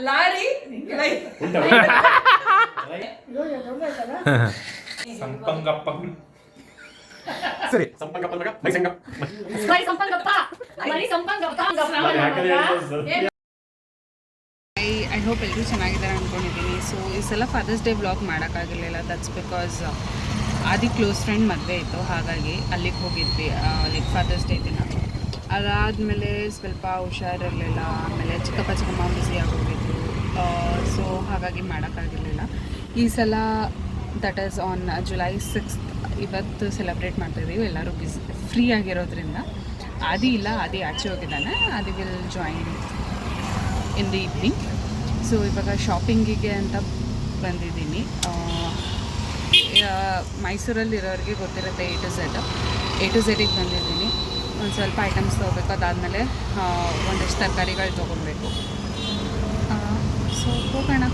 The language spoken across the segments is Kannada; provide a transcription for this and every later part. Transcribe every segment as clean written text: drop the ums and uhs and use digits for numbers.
ಲಾರಿ ಸಂಪಂಗಪ್ಪ ಸರಿ Sampangappa my Sampangappa I hope ಎಲ್ಲರೂ ಚೆನ್ನಾಗಿದ್ದಾರೆ ಅಂದ್ಕೊಂಡಿದ್ದೀನಿ. ಸೊ ಈ ಸಲ ಫಾದರ್ಸ್ ಡೇ ವ್ಲಾಗ್ ಮಾಡೋಕ್ಕಾಗಿರಲಿಲ್ಲ. That's because Aadi close friend ಮದುವೆ ಇತ್ತು, ಹಾಗಾಗಿ ಅಲ್ಲಿಗೆ ಹೋಗಿದ್ವಿ ಲೈಕ್ ಫಾದರ್ಸ್ ಡೇ ದಿನ. ಅದಾದಮೇಲೆ ಸ್ವಲ್ಪ ಹುಷಾರಿರಲಿಲ್ಲ, ಆಮೇಲೆ ಚಿಕ್ಕಪ್ಪ ಚಿಕ್ಕಮ್ಮ ಬ್ಯುಸಿಯಾಗಿ ಹೋಗಿದ್ರು. ಸೊ ಹಾಗಾಗಿ ಮಾಡೋಕ್ಕಾಗಿರಲಿಲ್ಲ. ಈ ಸಲ that is on July 6th ಇವತ್ತು ಸೆಲೆಬ್ರೇಟ್ ಮಾಡ್ತಾಯಿದ್ದೀವಿ. ಎಲ್ಲರೂ ಫ್ರೀ ಆಗಿರೋದ್ರಿಂದ. ಆದಿ ಇಲ್ಲ, ಆದಿ ಆಚೆ ಹೋಗಿದ್ದಾನೆ. ಆದಿ will join in the evening. So ಇವಾಗ ಶಾಪಿಂಗಿಗೆ ಅಂತ ಬಂದಿದ್ದೀನಿ. ಮೈಸೂರಲ್ಲಿರೋರಿಗೆ ಗೊತ್ತಿರುತ್ತೆ ಎ ಟು ಝೆಡಿಗೆ ಬಂದಿದ್ದೀನಿ. ಒಂದು ಸ್ವಲ್ಪ ಐಟಮ್ಸ್ ತೊಗೋಬೇಕು, ಅದಾದಮೇಲೆ ಒಂದಷ್ಟು ತರಕಾರಿಗಳು ತೊಗೊಬೇಕು. ಸೊ ಹೋಗೋಣ.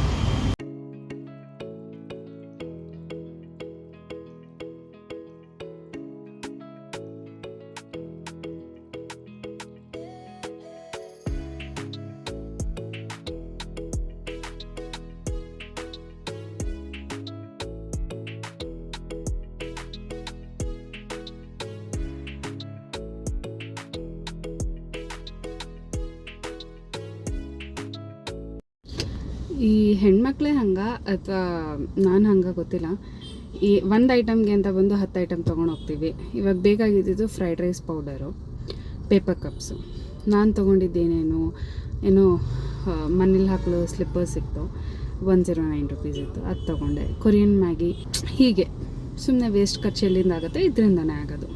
ಈ ಹೆಣ್ಮಕ್ಳೇ ಹಂಗೆ ಅಥವಾ ನಾನು ಹಂಗೆ ಗೊತ್ತಿಲ್ಲ. ಈ ಒಂದು ಐಟಮ್ಗೆ ಅಂತ ಬಂದು 10 ಐಟಮ್ ತೊಗೊಂಡು ಹೋಗ್ತೀವಿ. ಇವಾಗ ಬೇಕಾಗಿದ್ದು fried rice powder, paper cups. ನಾನು ತೊಗೊಂಡಿದ್ದೇನೇನು ಏನೋ ಮನೇಲಿ ಹಾಕಲು ಸ್ಲಿಪ್ಪರ್ಸ್ ಸಿಕ್ತು, 109 ರೂಪೀಸ್ ಇತ್ತು, ಅದು ತೊಗೊಂಡೆ. ಕೊರಿಯನ್ ಮ್ಯಾಗಿ, ಹೀಗೆ ಸುಮ್ಮನೆ ವೇಸ್ಟ್ ಖರ್ಚು ಎಲ್ಲಿಂದ ಆಗುತ್ತೆ, ಇದರಿಂದನೇ ಆಗೋದು.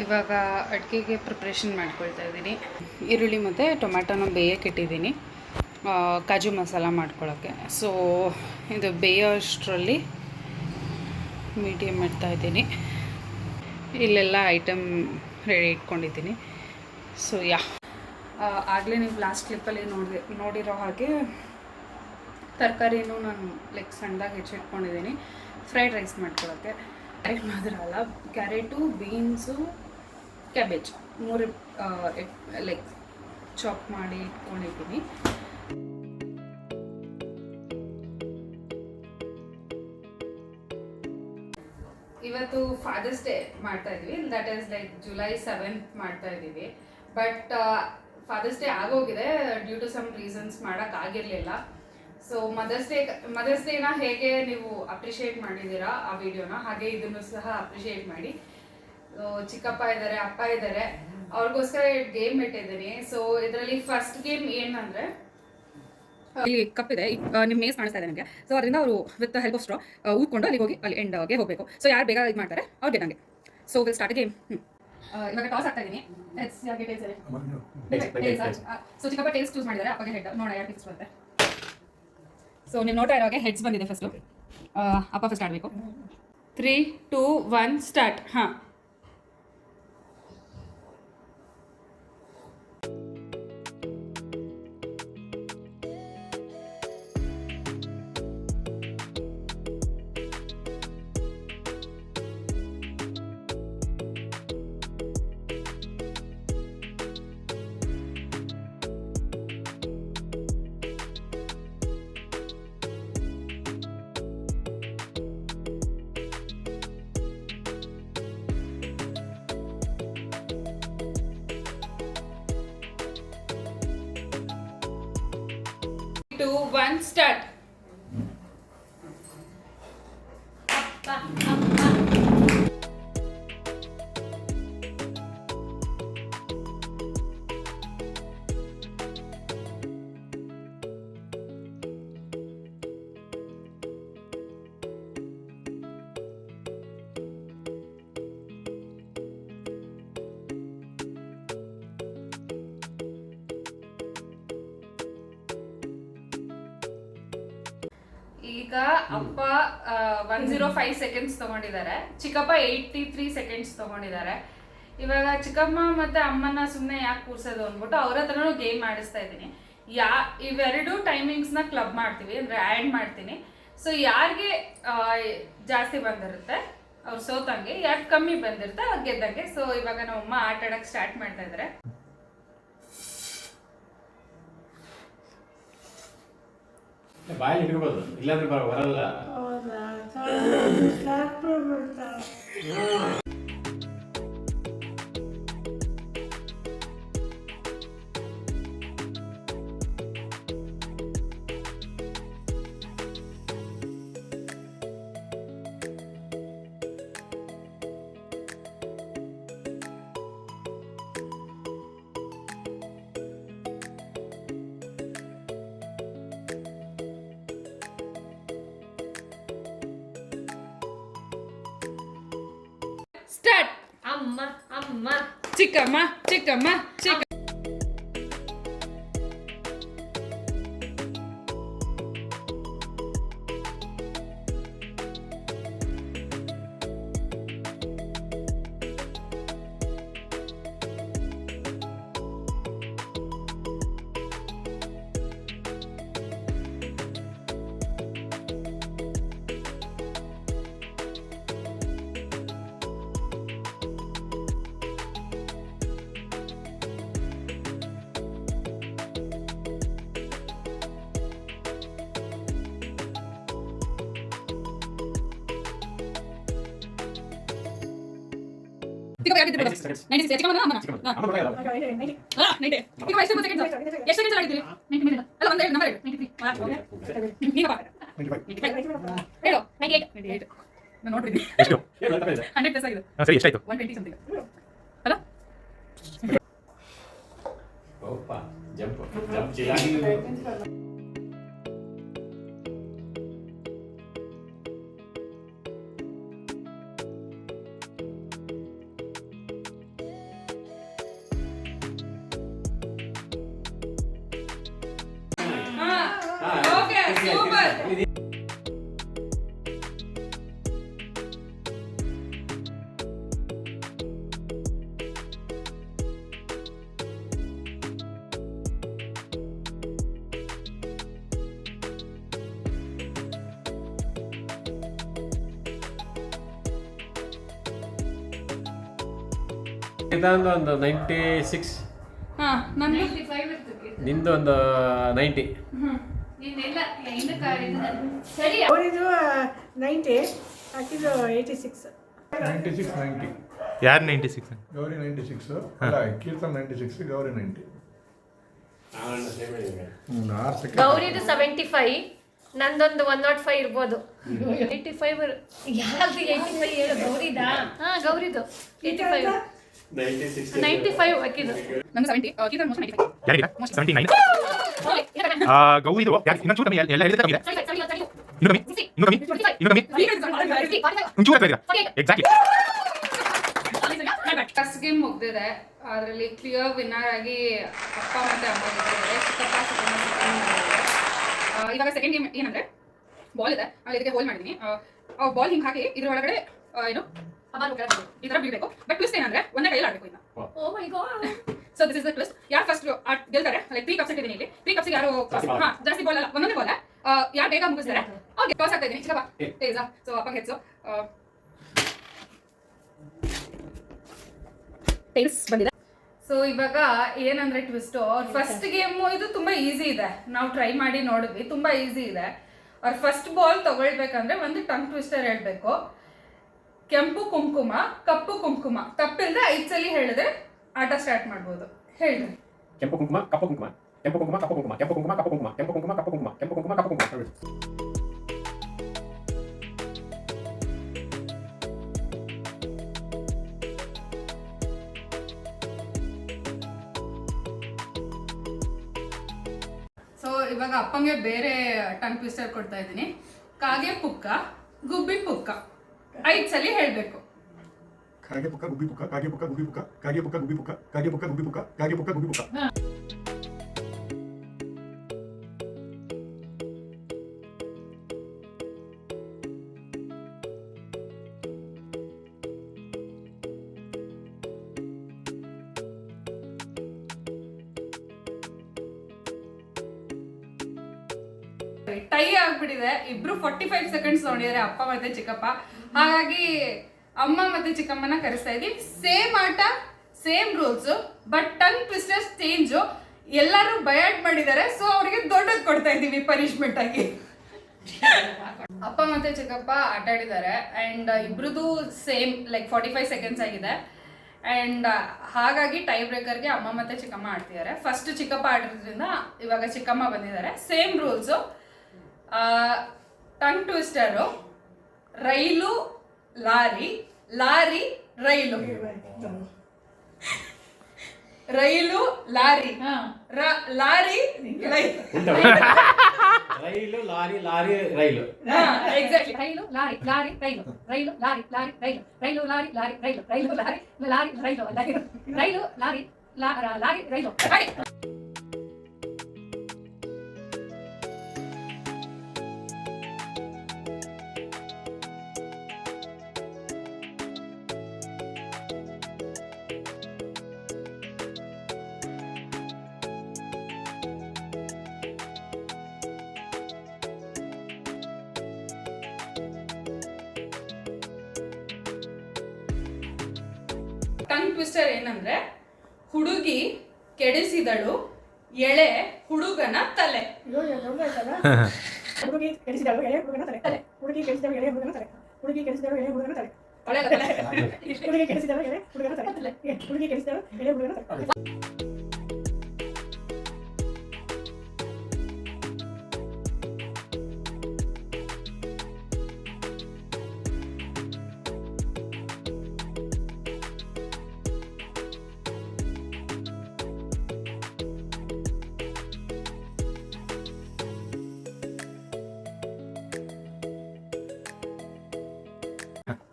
ಇವಾಗ ಅಡುಗೆಗೆ ಪ್ರಿಪ್ರೇಷನ್ ಮಾಡ್ಕೊಳ್ತಾ ಇದ್ದೀನಿ. ಈರುಳ್ಳಿ ಮತ್ತು ಟೊಮ್ಯಾಟೊನ ಬೇಯಕ್ಕೆ ಇಟ್ಟಿದ್ದೀನಿ ಕಾಜು ಮಸಾಲ ಮಾಡ್ಕೊಳ್ಳೋಕ್ಕೆ. ಸೊ ಇದು ಬೇಯೋಷ್ಟರಲ್ಲಿ ಮೀಡಿಯಮ್ ಇಡ್ತಾಯಿದ್ದೀನಿ. ಇಲ್ಲೆಲ್ಲ ಐಟಮ್ ರೆಡಿ ಇಟ್ಕೊಂಡಿದ್ದೀನಿ. ಸೊ ಆಗಲೇ ನೀವು ಲಾಸ್ಟ್ ಕ್ಲಿಪ್ಪಲ್ಲಿ ನೋಡಿರೋ ಹಾಗೆ ತರಕಾರಿನೂ ನಾನು ಲೈಕ್ ಸಣ್ಣದಾಗಿ ಹೆಚ್ಚಿಟ್ಕೊಂಡಿದ್ದೀನಿ ಫ್ರೈಡ್ ರೈಸ್ ಮಾಡ್ಕೊಳ್ಳೋಕ್ಕೆ. ಕ್ಯಾರೆಟ್ ಮಾತ್ರ ಅಲ್ಲ, carrot, beans, cabbage 3 like chop ಮಾಡಿ ಇಟ್ಕೊಂಡಿದ್ದೀನಿ. ಇವತ್ತು ಫಾದರ್ಸ್ ಡೇ ಮಾಡ್ತಾ ಇದ್ದೀವಿ. That is like July 7th ಮಾಡ್ತಾ ಇದ್ದೀವಿ. ಬಟ್ ಫಾದರ್ಸ್ ಡೇ ಆಗೋಗಿದೆ, ಡ್ಯೂ ಟು ಸಮ್ ರೀಸನ್ಸ್ ಮಾಡೋಕ್ಕಾಗಿರಲಿಲ್ಲ. ಸೊ ಮದರ್ಸ್ ಡೇನ ಹೇಗೆ ನೀವು ಅಪ್ರಿಷಿಯೇಟ್ ಮಾಡಿದ್ದೀರಾ ಆ ವಿಡಿಯೋನ, ಹಾಗೆ ಇದನ್ನು ಸಹ ಅಪ್ರಿಷಿಯೇಟ್ ಮಾಡಿ. ಚಿಕ್ಕಪ್ಪ ಇದ್ದಾರೆ, ಅಪ್ಪ ಇದ್ದಾರೆ, ಅವ್ರಿಗೋಸ್ಕರ ಗೇಮ್ ಇಟ್ಟಿದ್ದೀನಿ. ಸೊ ಇದರಲ್ಲಿ ಫಸ್ಟ್ ಗೇಮ್ ಏನಂದರೆ, ಇಲ್ಲಿ ಕಪ್ ಇದೆ, ನಿಮ್ಮ ಮೇಸ್ ಕಾಣಿಸ್ತಾ ಇದೆ ನನಗೆ. ಸೊ ಅದರಿಂದ ಅವರು ವಿತ್ ಹೆಲ್ಪ್ ಆಫ್ ಸ್ಟ್ರಾ ಊದ್ಕೊಂಡು ಅಲ್ಲಿಗೆ ಹೋಗಿ ಅಲ್ಲಿ ಎಂಡ್ಗೆ ಹೋಗಬೇಕು. ಸೊ ಯಾರು ಬೇಗ ಇದು ಮಾಡ್ತಾರೆ ಅವ್ರಿಗೆ ನನಗೆ. So will start game. ಇವಾಗ ಟಾಸ್ ಆಗ್ತಾ ಇದ್ದೀನಿ. ಸೊ ಚಿಕ್ಕಪ್ಪ ಟೇಲ್ಸ್ ಚೂಸ್ ಮಾಡಿದ್ದಾರೆ, ಅಪ್ಪಗೆ ಹೆಡ್. ನೋಡ ಯಾರು ಫಿಕ್ಸ್ ಬರುತ್ತೆ. ಸೊ ನೀವು ನೋಡ್ತಾ ಇರೋ ಹಾಗೆ ಹೆಡ್ಸ್ ಬಂದಿದೆ. ಫಸ್ಟು ಅಪ್ಪ ಫಸ್ಟ್ ಆಡಬೇಕು. 3, 2, 1 ಸ್ಟಾರ್ಟ್. ಹಾಂ, two, one, start. ಅಪ್ಪ 105 ಸೆಕೆಂಡ್ಸ್ ತಗೊಂಡಿದ್ದಾರೆ, ಚಿಕ್ಕಪ್ಪ 83 ಸೆಕೆಂಡ್ಸ್ ತಗೊಂಡಿದ್ದಾರೆ. ಇವಾಗ ಚಿಕ್ಕಮ್ಮ ಮತ್ತೆ ಅಮ್ಮನ ಸುಮ್ಮನೆ ಯಾಕೆ ಕೂರ್ಸೋದು ಅಂದ್ಬಿಟ್ಟು ಅವ್ರ ಹತ್ರನೂ ಗೇಮ್ ಆಡಿಸ್ತಾ ಇದ್ದೀನಿ. ಇವೆರಡು ಟೈಮಿಂಗ್ಸ್ನ ಕ್ಲಬ್ ಮಾಡ್ತೀವಿ, ಅಂದರೆ ಆ್ಯಡ್ ಮಾಡ್ತೀನಿ. ಸೊ ಯಾರಿಗೆ ಜಾಸ್ತಿ ಬಂದಿರುತ್ತೆ ಅವ್ರು ಸೋತಂಗೆ, ಯಾರು ಕಮ್ಮಿ ಬಂದಿರುತ್ತೆ ಅವ್ರು ಗೆದ್ದಂಗೆ. ಸೊ ಇವಾಗ ನಮ್ಮಮ್ಮ ಆಟ ಆಡಕ್ಕೆ ಸ್ಟಾರ್ಟ್ ಮಾಡ್ತಾ ಇದ್ದಾರೆ. ಬಾಯಿ ಇಟ್ಕೋಬೋದು, ಇಲ್ಲಾಂದ್ರೆ ಬರಲ್ಲ. ಸ್ಟಾರ್ಟ್. ಅಮ್ಮ ಅಮ್ಮ ಚಿಕ್ಕಮ್ಮ ಚಿಕ್ಕಮ್ಮ ಚಿಕ್ಕ ಸರಿ, ಎಷ್ಟಾಯ್ತು? ಜಂಪ್ ಒಂದು 96, ನಿಂದು ಒಂದು 90. ಅವರಿದು 90, ಆಕಿದು 86. 90. ಯಾರು 96? ಗೌರಿ 96, ಅಲ್ಲ ಕೀರ್ತನ್ 96, ಗೌರಿ 90. ಗೌರಿದು 75, ನಂದೊಂದು 105 ಇರ್ಬೋದು. 85 ಯಾರ್ದು 85 ಹೇಳು? ಗೌರಿದಾ? ಹಾ, ಗೌರಿದು 85. 95 ಆಕಿದು. ನಂದು 70, ಕೀರ್ತನ್ ಮೋಸ್ಟ್ 95. ಯಾರಿಗಿಲ್ಲ? 79. ಗೌರಿದು ಇನ್ನೊಂದು ಚೂರು ಕಮ್ಮಿ, ಎಲ್ಲ ಹೇಳಿದ್ರೆ ಕಮ್ಮಿ ಇದೆ. ಇನ್ನೂ ಕಮ್ಮಿ, ಇನ್ನೂ ಕಮ್ಮಿ, ಇನ್ನೂ ಕಮ್ಮಿ, ಒಂಚೂರು ಹತ್ರ ಇದ್ದೀರಾ? ಎಕ್ಸಾಕ್ಟ್ಲಿ. ಫಸ್ಟ್ ಗೇಮ್ ಮುಗ್ದಿದೆ. ಅದರಲ್ಲಿ ಕ್ಲಿಯರ್ ವಿನ್ನರ್ ಆಗಿ ಅಪ್ಪ ಮತ್ತೆ ಅಮ್ಮ ಗೆದ್ದಿದ್ದಾರೆ. ಚಿಕ್ಕಪ್ಪ ಇವಾಗ ಸೆಕೆಂಡ್ ಗೇಮ್ ಏನಂದ್ರೆ ಬಾಲ್ ಇದೆ, ಅಲ್ಲಿ ಇದಕ್ಕೆ ಹೋಲ್ ಮಾಡಿದ್ದೀನಿ. ಬಾಲ್ ಹಿಂಗೆ ಹಾಕಿ ಇದ್ರ ಒಳಗಡೆ ಏನು ಈ ತರ ಬೀಳ್ಬೇಕು. ಬಟ್ ಟ್ವಿಸ್ಟ್ ಏನಂದ್ರೆ ಒಂದೇ ಕೈಯಲ್ಲಿ ಆಡಬೇಕು ಇನ್ನ. Oh my God. So this is the twist. ಯಾರು ಫಸ್ಟ್ ಗೆಲ್ತಾರೆ, ಲೈಕ್ 3 ಕಪ್ಸ್ ಇಟ್ಟಿದ್ದೀನಿ ಇಲ್ಲಿ. 3 ಕಪ್ಸ್ ಯಾರು ಜಾಸ್ತಿ ಬಾಲ್ ಅಲ್ಲ, ಒಂದೊಂದೇ ಬಾಲ್ ಯಾರು ಬೇಗ ಮುಗಿಸ್ತಾರೆ ಅವ್ರಿಗೆ ಟಾಸ್ ಆಗ್ತಾ ಇದ್ದೀನಿ. ಚಿಕ್ಕಪ್ಪ ತೇಜ, ಸೊ ಅಪ್ಪ ಹೆಡ್ಸು ಟೈಲ್ಸ್ ಬಂದಿದೆ. ಸೊ ಇವಾಗ ಏನಂದ್ರೆ ಟ್ವಿಸ್ಟ್, ಅವ್ರ ಫಸ್ಟ್ ಗೇಮ್ ಇದು ತುಂಬಾ ಈಸಿ ಇದೆ. ನಾವು ಟ್ರೈ ಮಾಡಿ ನೋಡಿದ್ವಿ, ತುಂಬಾ ಈಸಿ ಇದೆ. ಅವ್ರ ಫಸ್ಟ್ ಬಾಲ್ ತಗೊಳ್ಬೇಕಂದ್ರೆ ಒಂದು ಟಂಗ್ ಟ್ವಿಸ್ಟರ್ ಹೇಳ್ಬೇಕು. ಕೆಂಪು ಕುಂಕುಮ, ಕಪ್ಪು ಕುಂಕುಮ, ತಪ್ಪಿಲ್ದೆ 5 ಸಲ ಹೇಳಿದ್ರೆ ಆಟ ಸ್ಟಾರ್ಟ್ ಮಾಡ್ಬೋದು. ಹೇಳ್ರಿ. ಕೆಂಪು ಕುಂಕುಮ, ಕಪ್ಪು ಕುಂಕುಮ, ಕೆಂಪು ಕುಂಕುಮ, ಕಪ್ಪು ಕುಂಕುಮ, ಕೆಂಪು ಕುಂಕುಮ, ಕಪ್ಪು ಕುಂಕುಮ, ಕೆಂಪು ಕುಂಕುಮ, ಕಪ್ಪು ಕುಂಕುಮ, ಕೆಂಪು ಕುಂಕುಮ, ಕಪ್ಪು ಕುಂಕುಮ. ಸೊ ಇವಾಗ ಅಪ್ಪಂಗೆ ಬೇರೆ ಟಂಗ್ ಟ್ವಿಸ್ಟರ್ ಕೊಡ್ತಾ ಇದ್ದೀನಿ. ಕಾಗೆ ಪುಕ್ಕ, ಗುಬ್ಬಿ ಪುಕ್ಕ, 5 ಸಲ ಹೇಳ್ಬೇಕು. ಕಾಗೆ ಪುಕ್ಕ ಗುಬ್ಬಿ ಪುಕ್ಕ, ಕಾಗೆ ಪುಕ್ಕ ಗುಬ್ಬಿ ಪುಕ್ಕ, ಕಾಗೆ ಪುಕ್ಕ ಗುಬ್ಬಿ ಪುಕ್ಕ, ಕಾಗೆ ಪುಕ್ಕ ಗುಬ್ಬಿ ಪುಕ್ಕ, ಕಾಗೆ ಪುಕ್ಕ ಗುಬ್ಬಿ ಪುಕ್ಕ. ಟೈ ಆಗ್ಬಿಟ್ಟಿದೆ. ಇಬ್ರು 45 ಸೆಕೆಂಡ್ಸ್ ನೋಡಿದ್ದಾರೆ, ಅಪ್ಪ ಮತ್ತೆ ಚಿಕ್ಕಪ್ಪ. ಹಾಗಾಗಿ ಅಮ್ಮ ಮತ್ತೆ ಚಿಕ್ಕಮ್ಮನ ಕರೆಸ್ತಾ ಇದೀವಿ. ಸೇಮ್ ಆಟ, same rules, but tongue twisters change. ಎಲ್ಲರೂ ಬಯಾಟ್ ಮಾಡಿದ್ದಾರೆ, ಸೊ ಅವರಿಗೆ ದೊಡ್ಡದು ಕೊಡ್ತಾ ಇದೀವಿ ಪನಿಷ್ಮೆಂಟ್ ಆಗಿ. ಅಪ್ಪ ಮತ್ತೆ ಚಿಕ್ಕಪ್ಪ ಆಟ ಆಡಿದ್ದಾರೆ ಅಂಡ್ ಇಬ್ರದ್ದು ಸೇಮ್ ಲೈಕ್ 45 ಸೆಕೆಂಡ್ಸ್ ಆಗಿದೆ. ಅಂಡ್ ಹಾಗಾಗಿ ಟೈ ಬ್ರೇಕರ್ಗೆ ಅಮ್ಮ ಮತ್ತೆ ಚಿಕ್ಕಮ್ಮ ಆಡ್ತಿದ್ದಾರೆ. ಫಸ್ಟ್ ಚಿಕ್ಕಪ್ಪ ಆಡಿರೋದ್ರಿಂದ ಇವಾಗ ಚಿಕ್ಕಮ್ಮ ಬಂದಿದ್ದಾರೆ. ಸೇಮ್ ರೂಲ್ಸು, ಟಂಗ್ ಟ್ವಿಸ್ಟರು, ರೈಲು ಲಾರಿ, ಲಾರಿ ರೈಲು, ರೈಲು ಲಾರಿ, ಲಾರಿ ರೈಲು ಲಾರಿ ಲಾರಿ ರೈಲು ಎಕ್ಸಾಕ್ಟ್ಲಿ. ರೈಲು ಲಾರಿ ಲಾರಿ ರೈಲು, ರೈಲು ಲಾರಿ ಲಾರಿ ರೈಲು, ರೈಲು ಲಾರಿ ಲಾರಿ ರೈಲು, ರೈಲು ಲಾರಿ ಲಾರಿ ರೈಲು, ರೈಲು ಲಾರಿ ಲಾರಿ ರೈಲು. ಟಂಗ್ ಟ್ವಿಸ್ಟರ್ ಏನಂದ್ರೆ, ಹುಡುಗಿ ಕೆಡಿಸಿದಳು ಎಳೆ ಹುಡುಗನ ತಲೆ. ಹುಡುಗಿ ಕೆಡಿಸಿದಳು ಎಳೆ ಹುಡುಗನ ತಲೆ, ಹುಡುಗಿ ಕೆಡಿಸಿದಳು ಎಳೆ ಹುಡುಗನ ತಲೆ, ಹುಡುಗಿ ಕೆಡಿಸಿದಳು ಎಳೆ ಹುಡುಗನ ತಲೆ, ಹುಡುಗಿ ಕೆಡಿಸಿದಳು ಎಳೆ ಹುಡುಗನ ತಲೆ, ಹುಡುಗಿ ಕೆಡಿಸಿದಳು ಎಳೆ ಹುಡುಗನ ತಲೆ.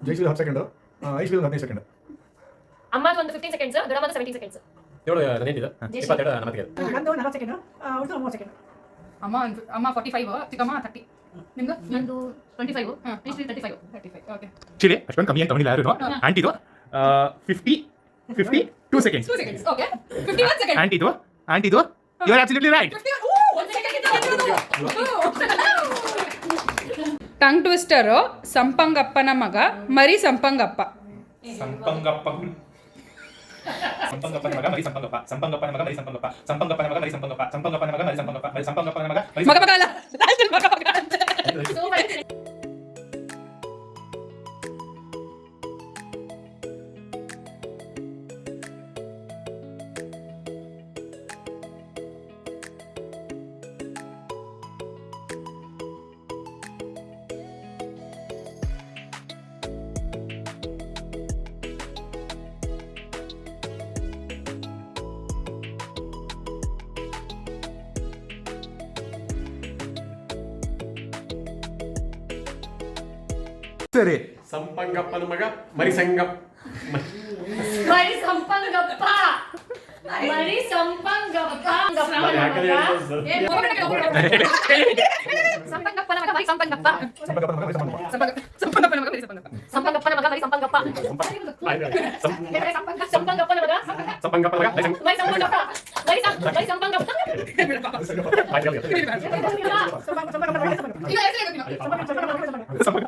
ಜೈಶ್ರೀ 10 ಸೆಕೆಂಡ್, ಐಶ್ವರ್ಯ 15 ಸೆಕೆಂಡ್. ಅಮ್ಮದು ಒಂದು 15 ಸೆಕೆಂಡ್ಸ್, ದೊಡ್ಡಮ್ಮದು 17 ಸೆಕೆಂಡ್ಸ್. ಏಳು ನನೇನಿದೆ 22 ನಮಗೆ ನಂದು 40 ಸೆಕೆಂಡ್, ಅವ್ರದ್ದು 30 ಸೆಕೆಂಡ್. ಅಮ್ಮ 45, ಚಿಕ್ಕಮ್ಮ 30. ನಿಮ್ದು ನಂದು 25, 35. ಓಕೆ. ಚಿಲಿ ಅಷ್ಟೊಂದು ಕಮ್ಮಿ ಅಂತ ತಗೊಂಡಿಲ್ಲ ಯಾರು. ಆಂಟಿದು 52 ಸೆಕೆಂಡ್ಸ್. 2 seconds. Okay. 51 seconds. ಆಂಟಿದು you are absolutely right. Tongue twister ಸಂಪಂಗಪ್ಪನ ಮಗ ಮರಿ ಸಂಪಂಗಪ್ಪ. ಸಂಪಂಗಪ್ಪನ ಮಗ ಮರಿ ಸಂಪಂಗಪ್ಪ, ಸಂಪಂಗಪ್ಪನ ಮಗ ಮರಿ ಸಂಪಂಗಪ್ಪ, ಸಂಪಂಗಪ್ಪನ ಮಗ ಮರಿ ಸಂಪಂಗಪ್ಪ, ಸಂಪಂಗಪ್ಪನ ಮಗ ಮರಿ ಸಂಪಂಗಪ್ಪ, ಸಂಪಂಗಪ್ಪನ ಮಗ ಮರಿ ಮಗ ಅಲ್ಲ, ಮಗ ಅಂತ. ಸರಿ. ಸಂಪಂಗಪ್ಪನ ಮಗ ಮರಿಸಂಗಪ್ಪ ಮರಿ ಸಂಪಂಗಪ್ಪ, ಮರಿ ಸಂಪಂಗಪ್ಪ, ಸಂಪಂಗಪ್ಪನ ಮಗ ಮರಿ ಸಂಪಂಗಪ್ಪ, ಸಂಪಂಗಪ್ಪನ ಮಗ ಮರಿ ಸಂಪಂಗಪ್ಪ. ಸಂಪಂಗಪ್ಪನ ಮಗ ಮರಿ ಸಂಪಂಗಪ್ಪ, ಸಂಪಂಗಪ್ಪನ ಮಗ ಸಂಪಂಗಪ್ಪನ ಮಗ ಮರಿ ಸಂಪಂಗಪ್ಪ, ಮರಿ ಸಂಪಂಗಪ್ಪ. ಇಲ್ಲ, ಹೆಸ್ರೇ ಗೊತ್ತಿಲ್ಲ.